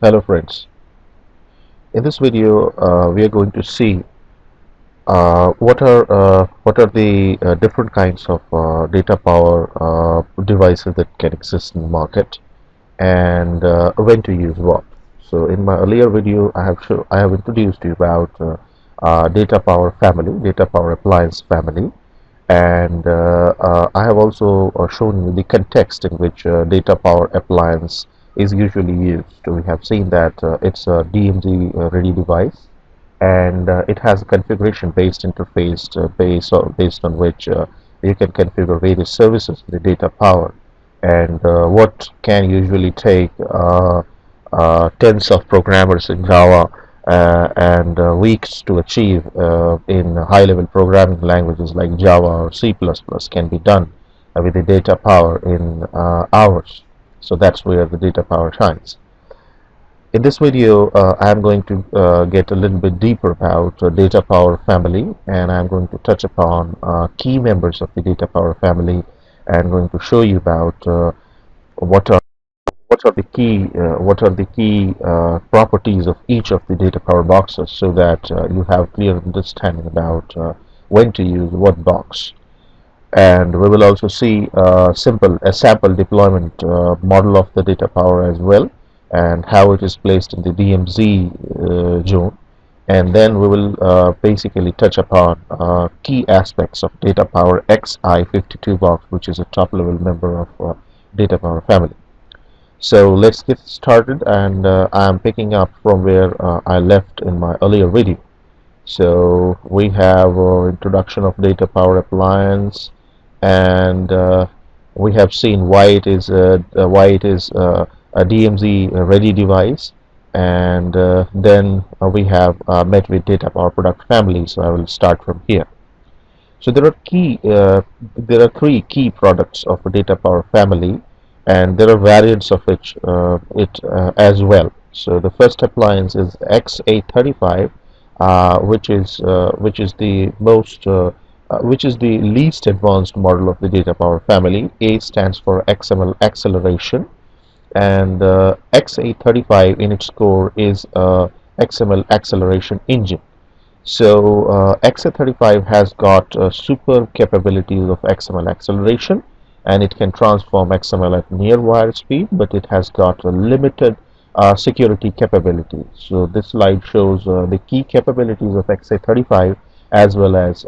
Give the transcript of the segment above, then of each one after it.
Hello friends, in this video we are going to see what are the different kinds of data power devices that can exist in the market and when to use what. So in my earlier video I have introduced you about data power family, data power appliance family, and I have also shown you the context in which data power appliance is usually used. We have seen that it's a DMZ ready device, and it has a configuration based interface based on which you can configure various services in the data power, and what can usually take tens of programmers in Java and weeks to achieve in high-level programming languages like Java or C++ can be done with the data power in hours. So that's where the data power shines. In this video, I am going to get a little bit deeper about data power family, and I'm going to touch upon key members of the data power family, and going to show you about what are what are the key properties of each of the data power boxes, so that you have clear understanding about when to use what box. And we will also see a sample deployment model of the data power as well, and how it is placed in the DMZ zone. And then we will basically touch upon key aspects of data power XI52 box, which is a top level member of data power family. So let's get started, and I'm picking up from where I left in my earlier video. So we have introduction of data power appliance, and we have seen why it is a DMZ ready device, and then we have met with data power product family. So I will start from here. So there are three key products of a data power family, and there are variants of it as well. So the first appliance is XA35, which is the which is the least advanced model of the data power family. A stands for XML acceleration, and XA35 in its core is a XML acceleration engine. So XA35 has got super capabilities of XML acceleration, and it can transform XML at near wire speed, but it has got a limited security capabilities. So this slide shows the key capabilities of XA35, as well as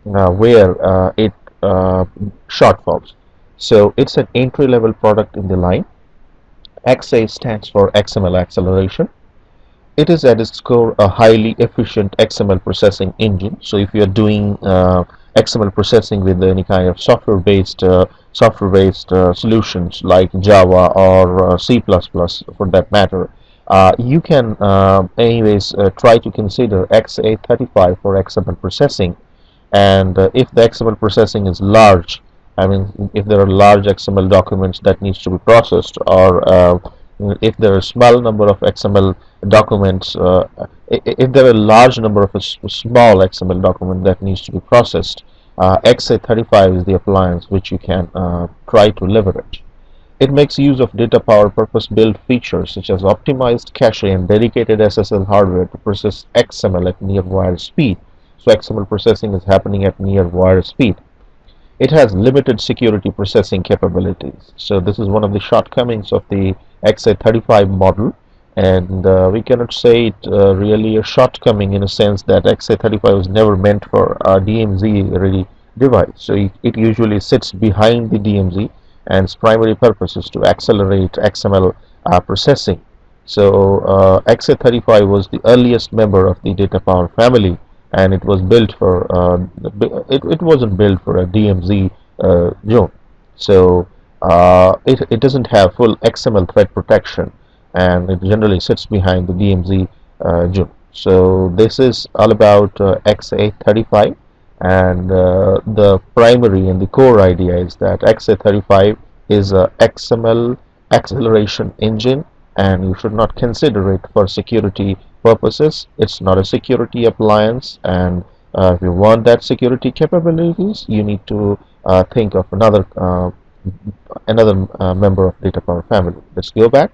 where it shortfalls. So it's an entry-level product in the line. XA stands for XML acceleration. It is at its core a highly efficient XML processing engine. So if you are doing XML processing with any kind of software-based solutions like Java or C++ for that matter, you can anyways try to consider XA35 for XML processing. And if the XML processing is large, I mean, if there are large XML documents that needs to be processed, or if there are a small number of XML documents, if there are a large number of a small XML document that needs to be processed, XA35 is the appliance which you can try to leverage. It makes use of data power purpose-built features such as optimized cache and dedicated SSL hardware to process XML at near wire speed. So XML processing is happening at near wire speed. It has limited security processing capabilities. So this is one of the shortcomings of the XA35 model, and we cannot say it really a shortcoming, in a sense that XA35 was never meant for a DMZ ready device. So it usually sits behind the DMZ, and its primary purpose is to accelerate XML processing. So XA35 was the earliest member of the data power family, and it was built for it wasn't built for a DMZ zone. So it doesn't have full XML threat protection, and it generally sits behind the DMZ zone. So this is all about XA35, and the primary and the core idea is that XA35 is a XML acceleration engine, and you should not consider it for security purposes. It's not a security appliance, and if you want that security capabilities, you need to think of another member of data power family. Let's go back.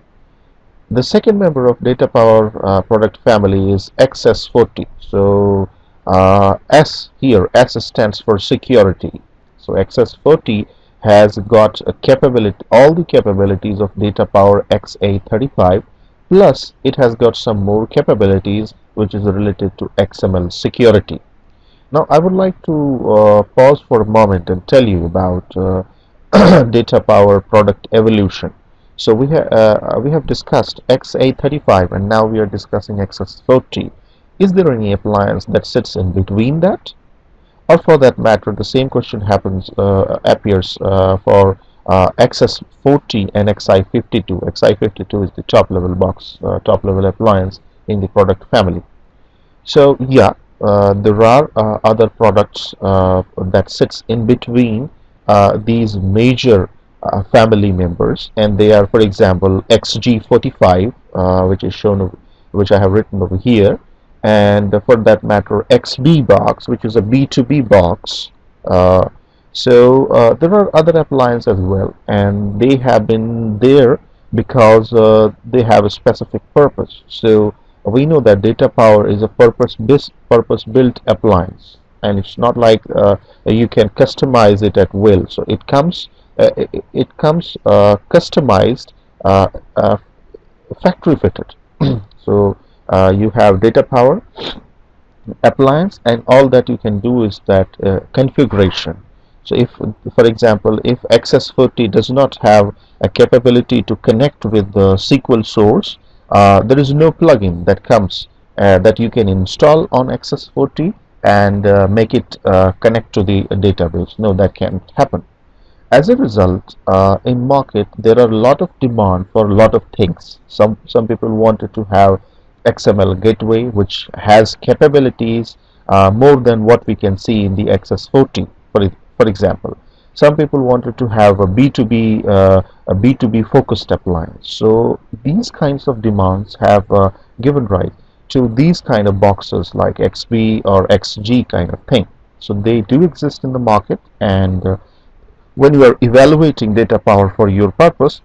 The second member of Datapower product family is XS40. So S here, S stands for security. So XS40 has got a capability, all the capabilities of Datapower XA35, plus it has got some more capabilities which is related to XML security. Now I would like to pause for a moment and tell you about Datapower product evolution. So we have discussed XA35 and now we are discussing XS40. Is there any appliance that sits in between that? Or for that matter, the same question appears for XS40 and XI52. XI52 is the top level box, top level appliance in the product family. So yeah, there are other products that sits in between these major family members, and they are, for example, XG45, which is shown, which I have written over here, and for that matter, XB box, which is a B2B box. There are other appliances as well, and they have been there because they have a specific purpose. So we know that Datapower is a purpose built appliance, and it's not like you can customize it at will. So it comes customized, uh, factory fitted. So you have Datapower appliance, and all that you can do is that configuration. So if, for example, if XS40 does not have a capability to connect with the SQL source, there is no plugin that comes that you can install on XS40 and make it connect to the database. No, that can't happen. As a result, in market there are a lot of demand for a lot of things. Some people wanted to have XML gateway, which has capabilities more than what we can see in the XS40. For example, some people wanted to have a B2B focused appliance. So these kinds of demands have given rise to these kind of boxes like XB or XG kind of thing. So they do exist in the market, and when you are evaluating Datapower for your purpose,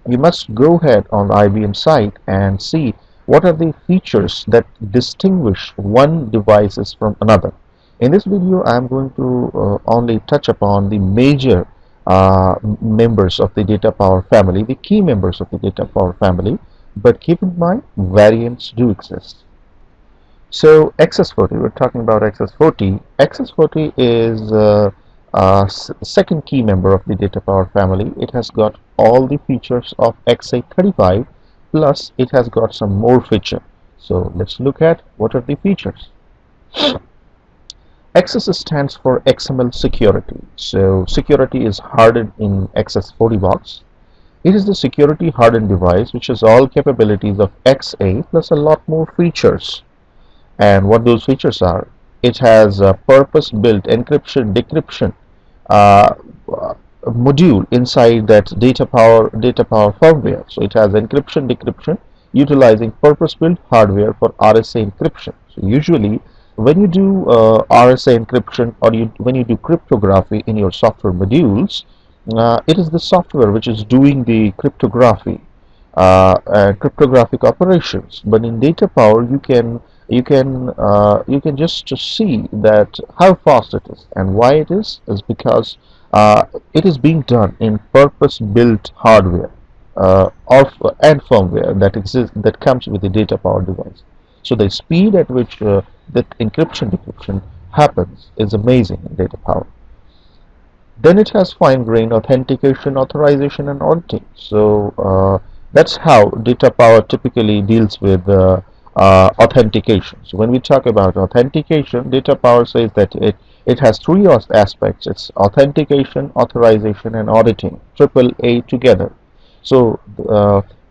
you must go ahead on the IBM site and see what are the features that distinguish one devices from another. In this video, I am going to only touch upon the major members of the Datapower family, the key members of the Datapower family, but keep in mind variants do exist. So XS40, we're talking about XS40. XS40 is second key member of the Datapower family. It has got all the features of XA35, plus it has got some more feature. So let's look at what are the features. XS stands for XML security. So security is hardened in XS40 box. It is the security hardened device which has all capabilities of XA plus a lot more features. And what those features are: it has a purpose-built encryption decryption module inside that Datapower firmware. So it has encryption decryption utilizing purpose-built hardware for RSA encryption. So usually when you do RSA encryption, or when you do cryptography in your software modules, it is the software which is doing the cryptographic operations. But in Datapower, you can just see that how fast it is, and why it is because it is being done in purpose-built hardware and firmware that comes with the Datapower device. So the speed at which that encryption decryption happens is amazing in Datapower. Then it has fine-grained authentication, authorization, and auditing. So that's how Datapower typically deals with authentication. So when we talk about authentication, Datapower says that it has three aspects. It's authentication, authorization, and auditing, triple A together. So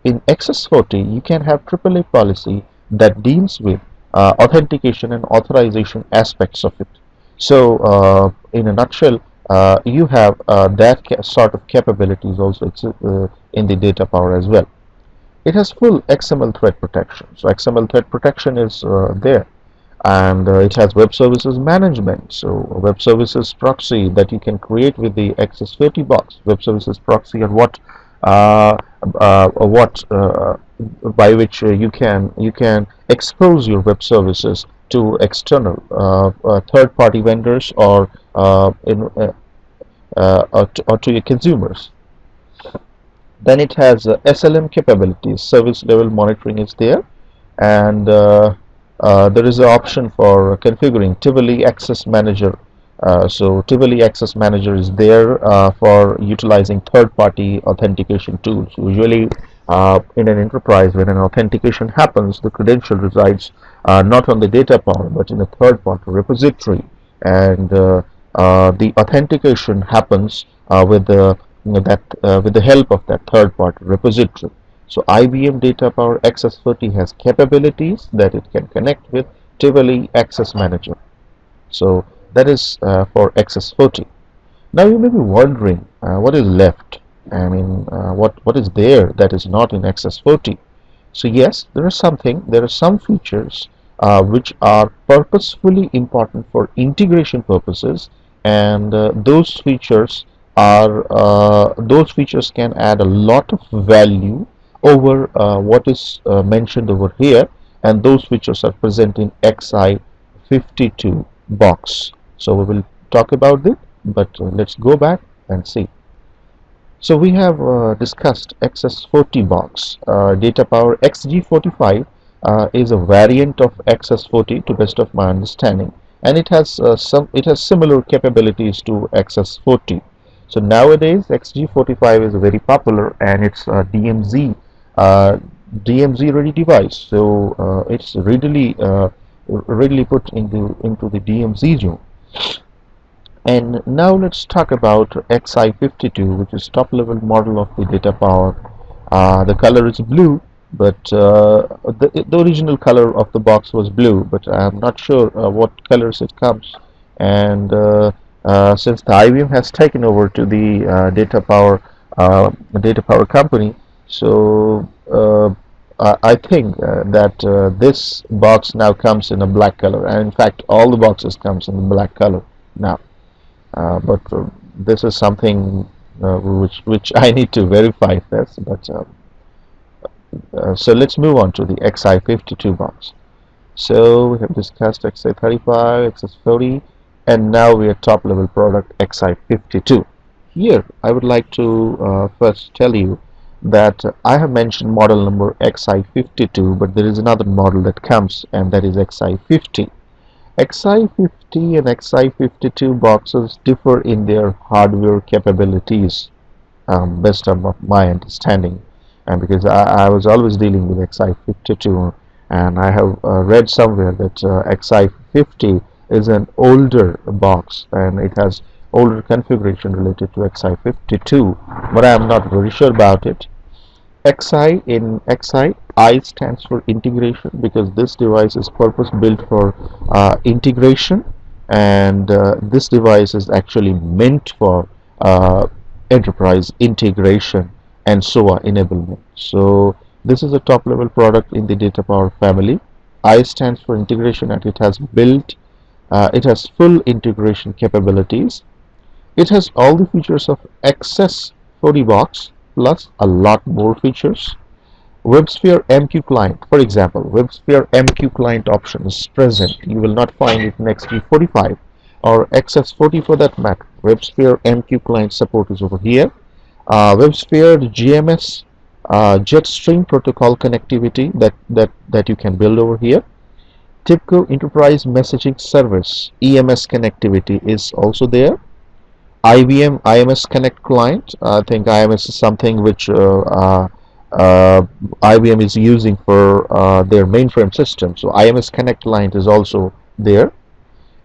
in XS40, you can have triple A policy that deals with authentication and authorization aspects of it. So in a nutshell, you have that sort of capabilities also in the Datapower as well. It has full XML threat protection. So XML threat protection is there, and it has web services management. So web services proxy that you can create with the XS40 box. Web services proxy, and what by which you can expose your web services to external third-party vendors or to your consumers. Then it has SLM capabilities, service level monitoring is there, and there is an option for configuring Tivoli Access Manager. So Tivoli Access Manager is there for utilizing third-party authentication tools. Usually, in an enterprise, when an authentication happens, the credential resides not on the data power, but in a third-party repository, and the authentication happens with the help of that third-party repository. So IBM Datapower Access40 has capabilities that it can connect with Tivoli Access Manager. So that is for Access40. Now you may be wondering what is left. I mean, what is there that is not in Access40? So yes, there are some features which are purposefully important for integration purposes, and those features can add a lot of value over what is mentioned over here, and those features are present in XI52 box. So we will talk about it, but let's go back and see. So we have discussed XS40 box. Datapower XG45 is a variant of XS40 to best of my understanding, and it has similar capabilities to XS40. So nowadays XG45 is very popular, and it's a DMZ ready device. So it's readily put into the DMZ zone. And now let's talk about XI52, which is top level model of the Datapower. The color is blue, but the original color of the box was blue, but I'm not sure what colors it comes. And since the IBM has taken over to the Datapower company, so I think that this box now comes in a black color, and in fact all the boxes comes in the black color now. But this is something which I need to verify this. But so let's move on to the XI52 box. So we have discussed XI35, XS40, and now we are top level product XI52. Here I would like to first tell you that I have mentioned model number XI52, but there is another model that comes, and that is XI50. XI50 and XI52 boxes differ in their hardware capabilities, best of my understanding, and because I was always dealing with XI52, and I have read somewhere that XI50 is an older box and it has older configuration related to XI52, but I am not very sure about it. In XI, I stands for integration, because this device is purpose built for integration, and this device is actually meant for enterprise integration and SOA enablement. So this is a top level product in the Datapower family. I stands for integration, and it has full integration capabilities. It has all the features of XS40 box plus a lot more features. WebSphere MQ client, for example, WebSphere MQ client option is present. You will not find it in XG45 or XS40 for that matter. WebSphere MQ client support is over here. WebSphere GMS Jetstream protocol connectivity that you can build over here. TIBCO Enterprise Messaging Service EMS connectivity is also there. IBM IMS Connect client. I think IMS is something which IBM is using for their mainframe system. So IMS Connect client is also there.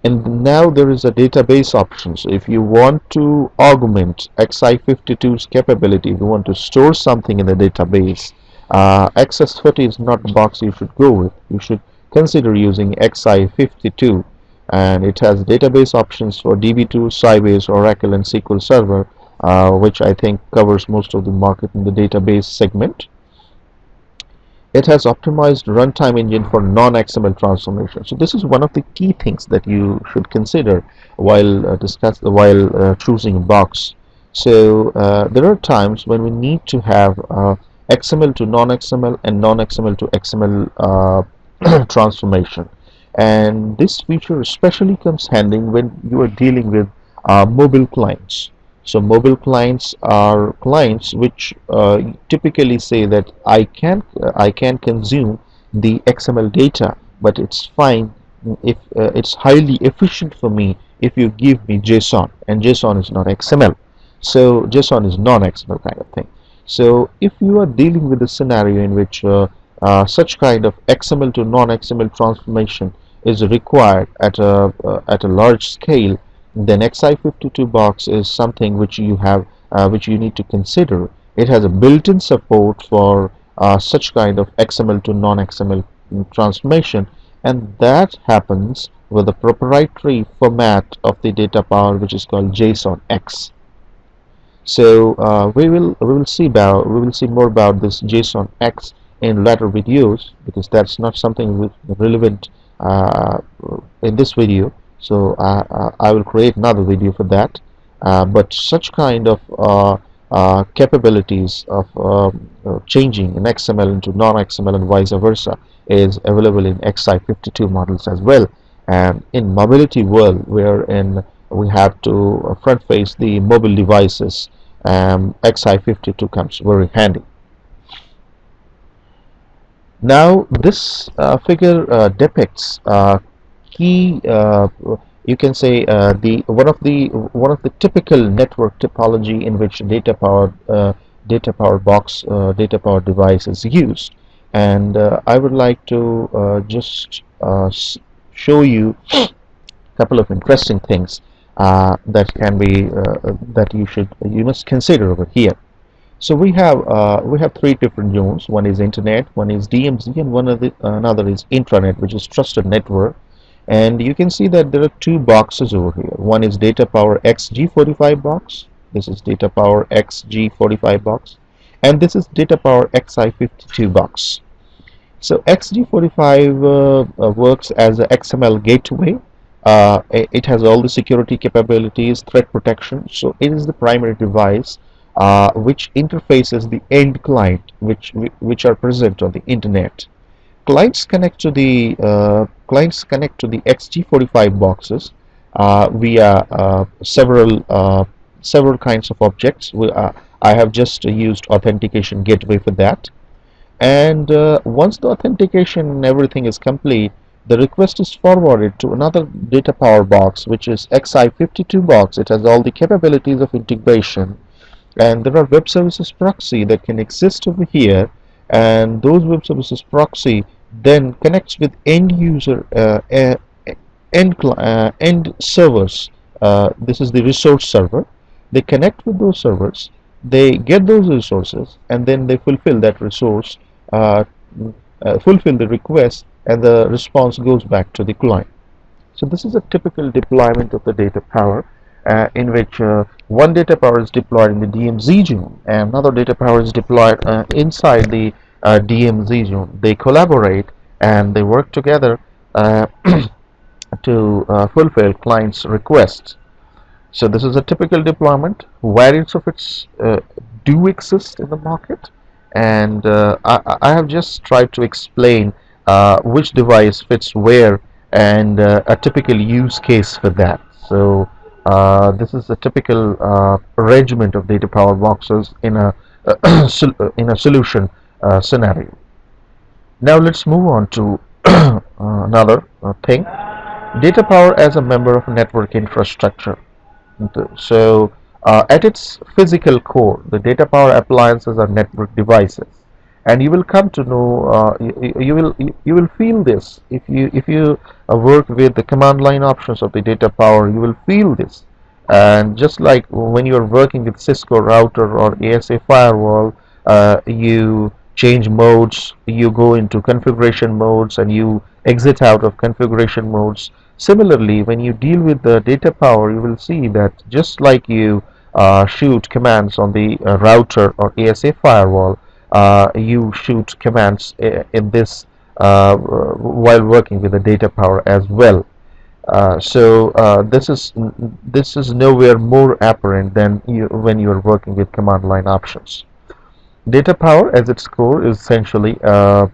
And now there is a database option. So if you want to augment XI52's capability, if you want to store something in the database, XS40 is not the box you should go with. You should consider using XI52. And it has database options for DB2, Sybase, Oracle, and SQL Server, which I think covers most of the market in the database segment. It has optimized runtime engine for non-XML transformation. So this is one of the key things that you should consider while choosing a box. So there are times when we need to have XML to non-XML and non-XML to XML transformation. And this feature especially comes handy when you are dealing with mobile clients. So mobile clients are clients which typically say that I can consume the XML data, but it's fine if it's highly efficient for me if you give me JSON, and JSON is not XML. So JSON is non-XML kind of thing. So if you are dealing with a scenario in which such kind of XML to non-XML transformation is required at a large scale, then XI52 box is something which you have which you need to consider. It has a built-in support for such kind of XML to non-XML transformation, and that happens with the proprietary format of the data power, which is called JSON-X. So we will see more about this JSON-X in later videos, because that's not something relevant in this video. So I will create another video for that. But such kind of capabilities of changing an XML into non-XML and vice versa is available in XI52 models as well. And in mobility world, wherein we have to front face the mobile devices, XI52 comes very handy. Now this figure depicts key you can say the one of the typical network topology in which data power box data power device is used, and I would like to just show you a couple of interesting things that can be that you must consider over here. So we have three different zones. One is internet, one is DMZ, and another is intranet, which is trusted network. And you can see that there are two boxes over here. One is Datapower XG45 box. This is Datapower XG45 box, and this is Datapower XI52 box. So XG45 works as a XML gateway. It has all the security capabilities, threat protection. So it is the primary device which interfaces the end client, which are present on the internet. Clients connect to the XG45 boxes via several kinds of objects. I have just used authentication gateway for that. And once the authentication and everything is complete, the request is forwarded to another data power box, which is XI52 box. It has all the capabilities of integration, and there are web services proxy that can exist over here, and those web services proxy then connects with end user end servers. This is the resource server. They connect with those servers, they get those resources, and then they fulfill that resource, fulfill the request, and the response goes back to the client. So this is a typical deployment of the data power, in which one data power is deployed in the DMZ zone and another data power is deployed inside the DMZ zone. They collaborate and they work together to fulfill clients' requests. So this is a typical deployment. Variants of its do exist in the market, and I have just tried to explain which device fits where and a typical use case for that. So this is a typical arrangement of data power boxes in a in a solution scenario. Now let's move on to another thing: data power as a member of network infrastructure. So at its physical core, the data power appliances are network devices, and you will come to know you will feel this if you work with the command line options of the data power. You will feel this, and just like when you are working with Cisco router or ASA firewall, you change modes, you go into configuration modes, and you exit out of configuration modes. Similarly, when you deal with the data power, you will see that just like you shoot commands on the router or ASA firewall, you shoot commands in this while working with the data power as well. This is nowhere more apparent than when you are working with command line options. Data power, as its core, is essentially a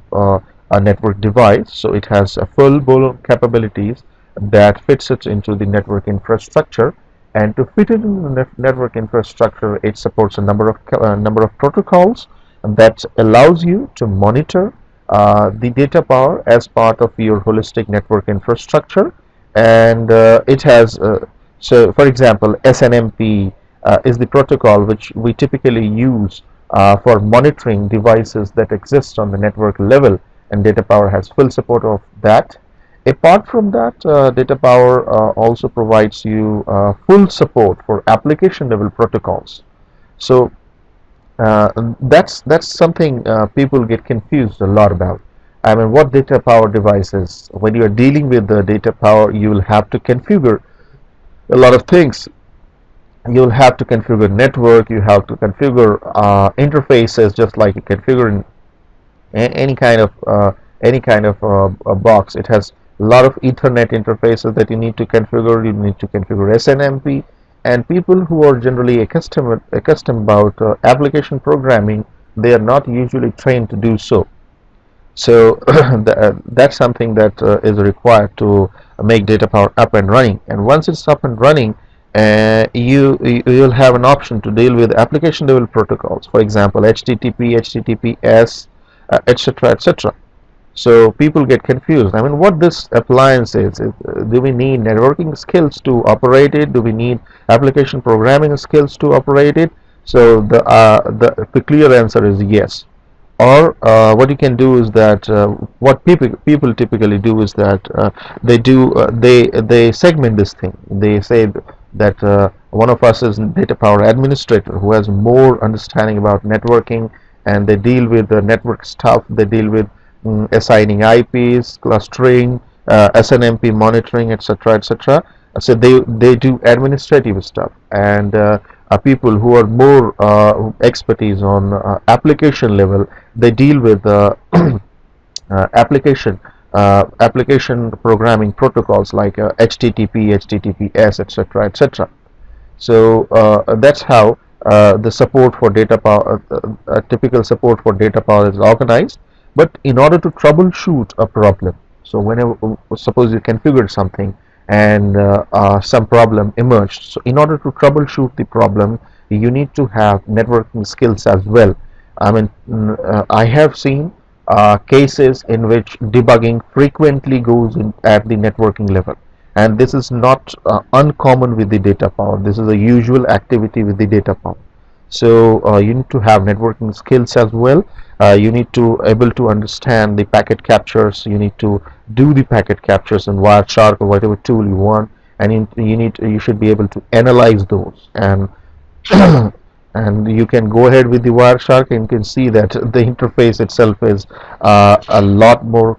network device, so it has a full-blown capabilities that fits it into the network infrastructure. And to fit it into the network infrastructure, it supports a number of protocols that allows you to monitor the data power as part of your holistic network infrastructure. And it has so, for example, SNMP is the protocol which we typically use for monitoring devices that exist on the network level, and Datapower has full support of that. Apart from that, Datapower also provides you full support for application level protocols. So that's something people get confused a lot about. I mean, what data power devices? When you are dealing with the data power, you will have to configure a lot of things. You'll have to configure network. You have to configure interfaces, just like you configure in any kind of a box. It has a lot of Ethernet interfaces that you need to configure. You need to configure SNMP, and people who are generally accustomed about application programming, they are not usually trained to do so. So that's something that is required to make data power up and running. And once it's up and running, you'll have an option to deal with application level protocols. For example, HTTP, HTTPS, etc., etc. So people get confused. I mean, what this appliance is, do we need networking skills to operate it? Do we need application programming skills to operate it? So the clear answer is yes. Or what you can do is that what people typically do is that they segment this thing. They say that one of us is data power administrator who has more understanding about networking, and they deal with the network stuff. They deal with assigning IPs, clustering, SNMP monitoring, etc., etc. So they do administrative stuff, and people who are more expertise on application level, they deal with application programming protocols like HTTP, HTTPS, etc., etc. So that's how the support for data power, typical support for data power is organized. But in order to troubleshoot a problem, so whenever, suppose you configured something and some problem emerged, so in order to troubleshoot the problem, you need to have networking skills as well. I mean, I have seen cases in which debugging frequently goes in at the networking level, and this is not uncommon with the data power. This is a usual activity with the data power. So you need to have networking skills as well. You need to able to understand the packet captures. You need to do the packet captures in Wireshark or whatever tool you want, and you should be able to analyze those. And and you can go ahead with the Wireshark and you can see that the interface itself is a lot more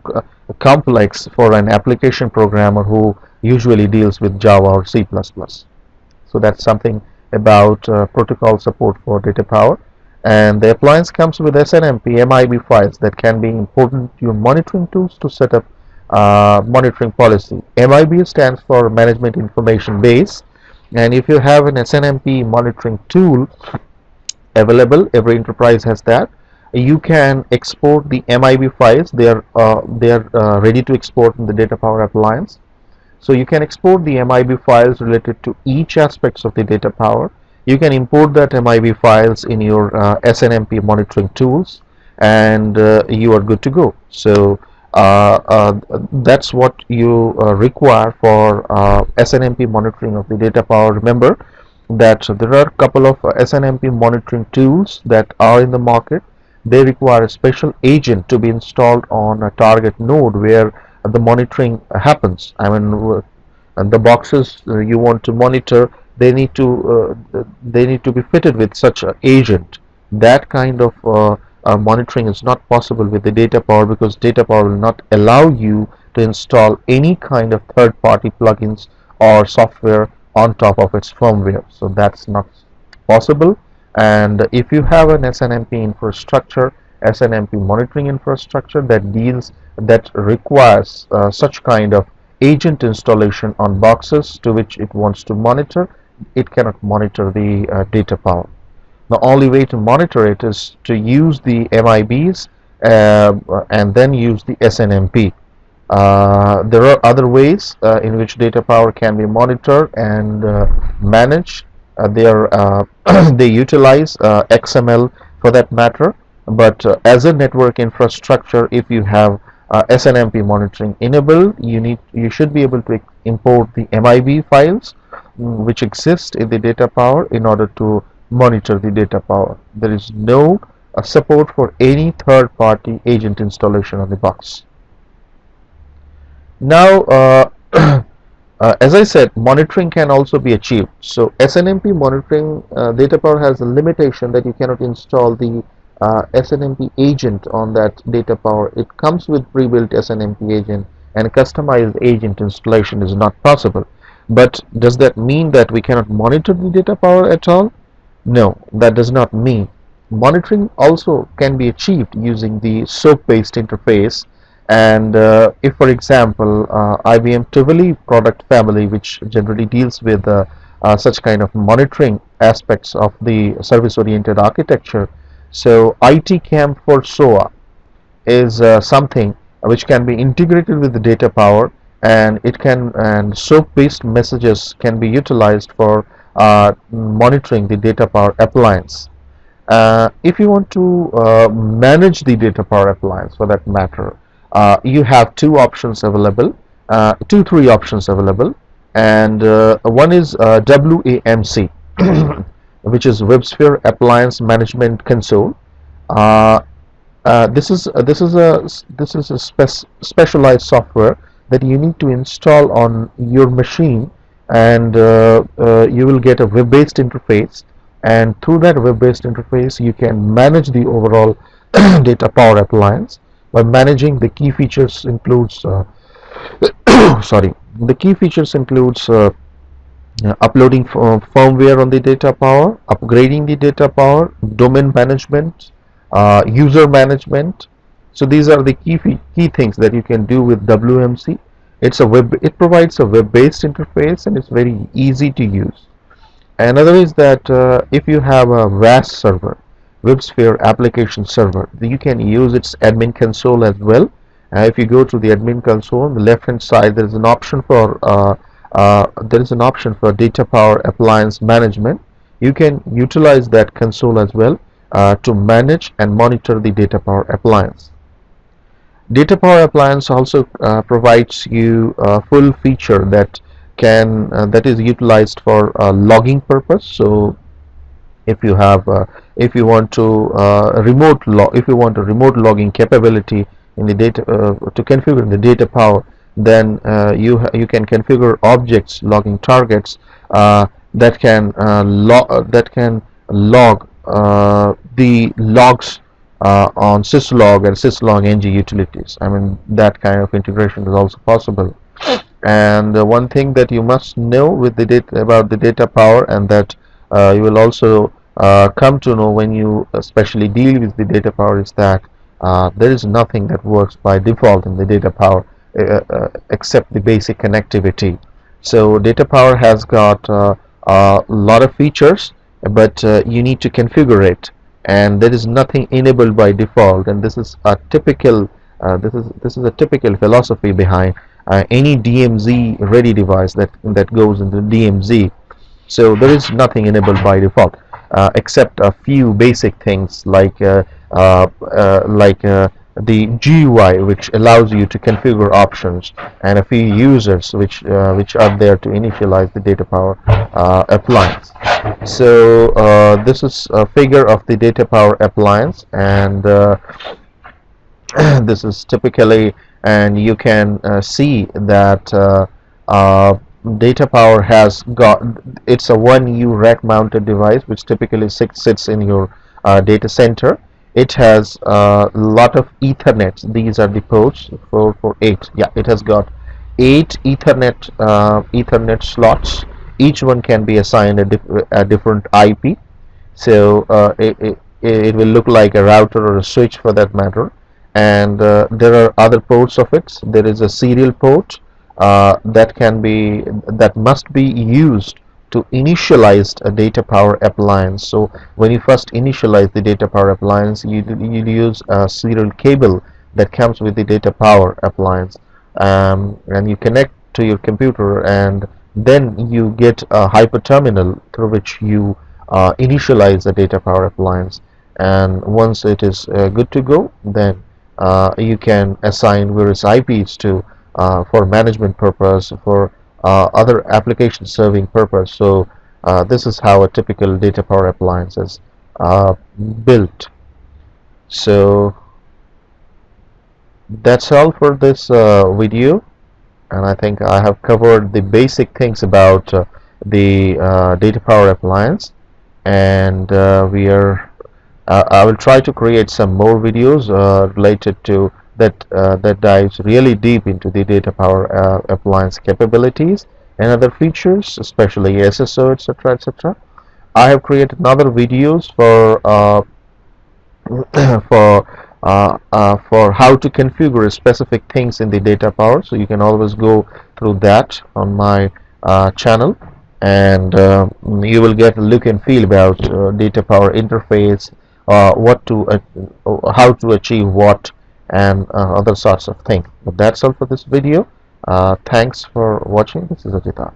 complex for an application programmer who usually deals with Java or C++. So that's something about protocol support for data power. And the appliance comes with SNMP MIB files that can be important to your monitoring tools to set up monitoring policy. MIB stands for Management Information Base, and if you have an SNMP monitoring tool available, every enterprise has that, you can export the MIB files. They are ready to export in the data power appliance. So you can export the MIB files related to each aspects of the data power. You can import that MIB files in your SNMP monitoring tools, and you are good to go. So that's what you require for SNMP monitoring of the data power. Remember that there are a couple of SNMP monitoring tools that are in the market. They require a special agent to be installed on a target node where the monitoring happens. I mean, the boxes you want to monitor, they need to be fitted with such an agent. That kind of monitoring is not possible with the data power, because data power will not allow you to install any kind of third-party plugins or software on top of its firmware. So that's not possible. And if you have an SNMP infrastructure, SNMP monitoring infrastructure that requires such kind of agent installation on boxes to which it wants to monitor, it cannot monitor the data power. The only way to monitor it is to use the MIBs and then use the SNMP. There are other ways in which data power can be monitored and managed. They utilize XML for that matter. But as a network infrastructure, if you have SNMP monitoring enabled, you should be able to import the MIB files which exist in the data power in order to monitor the data power. There is no support for any third-party agent installation on the box. Now, as I said, monitoring can also be achieved. So SNMP monitoring data power has a limitation that you cannot install the SNMP agent on that data power. It comes with pre-built SNMP agent, and customized agent installation is not possible. But does that mean that we cannot monitor the data power at all? No, that does not mean. Monitoring also can be achieved using the SOAP-based interface. And if, for example, IBM Tivoli product family, which generally deals with such kind of monitoring aspects of the service-oriented architecture, so ITCAM for SOA is something which can be integrated with the data power, and SOAP-based messages can be utilized for monitoring the data power appliance. If you want to manage the data power appliance for that matter, you have three options available, and one is WAMC, which is WebSphere Appliance Management Console. Uh, this is a specialized software that you need to install on your machine, and you will get a web-based interface, and through that web-based interface you can manage the overall data power appliance. By managing, the key features includes sorry, the key features includes uploading firmware on the data power, upgrading the data power, domain management, user management. So these are the key things that you can do with WMC. It provides a web-based interface, and it's very easy to use. Another is that if you have a WAS server, WebSphere application server, you can use its admin console as well. If you go to the admin console on the left hand side, there is an option for data power appliance management. You can utilize that console as well to manage and monitor the data power appliance. Data power appliance also provides you a full feature that is utilized for logging purpose. So if you want to remote logging capability in the data to configure the data power, then you can configure objects logging targets that can log the logs on syslog and syslog ng utilities. I mean, that kind of integration is also possible. And one thing that you must know with the data about the data power, and that you will also come to know when you especially deal with the data power, is that there is nothing that works by default in the data power except the basic connectivity. So data power has got a lot of features, but you need to configure it, and there is nothing enabled by default. And this is a typical philosophy behind any DMZ ready device that goes into DMZ. So there is nothing enabled by default except a few basic things like the GUI, which allows you to configure options, and a few users which are there to initialize the data power appliance. So this is a figure of the data power appliance, and this is typically, and you can see that data power has got, it's a 1U rack mounted device which typically sits in your data center. It has a lot of Ethernets. These are the ports, 8. Yeah, it has got 8 Ethernet slots. Each one can be assigned a different IP. So it will look like a router or a switch for that matter. And there are other ports of it. There is a serial port that must be used to initialize a data power appliance. So when you first initialize the data power appliance, you use a serial cable that comes with the data power appliance, and you connect to your computer, and then you get a hyperterminal through which you initialize the data power appliance. And once it is good to go, then you can assign various IPs to for management purpose, for other application serving purpose. So this is how a typical data power appliance is built. So that's all for this video, and I think I have covered the basic things about the data power appliance, and I will try to create some more videos related to that dives really deep into the data power appliance capabilities and other features, especially SSO, etc., etc. I have created other videos for for how to configure specific things in the data power, so you can always go through that on my channel, and you will get a look and feel about data power interface, how to achieve what, and other sorts of things. But that's all for this video. Thanks for watching. This is Ajita.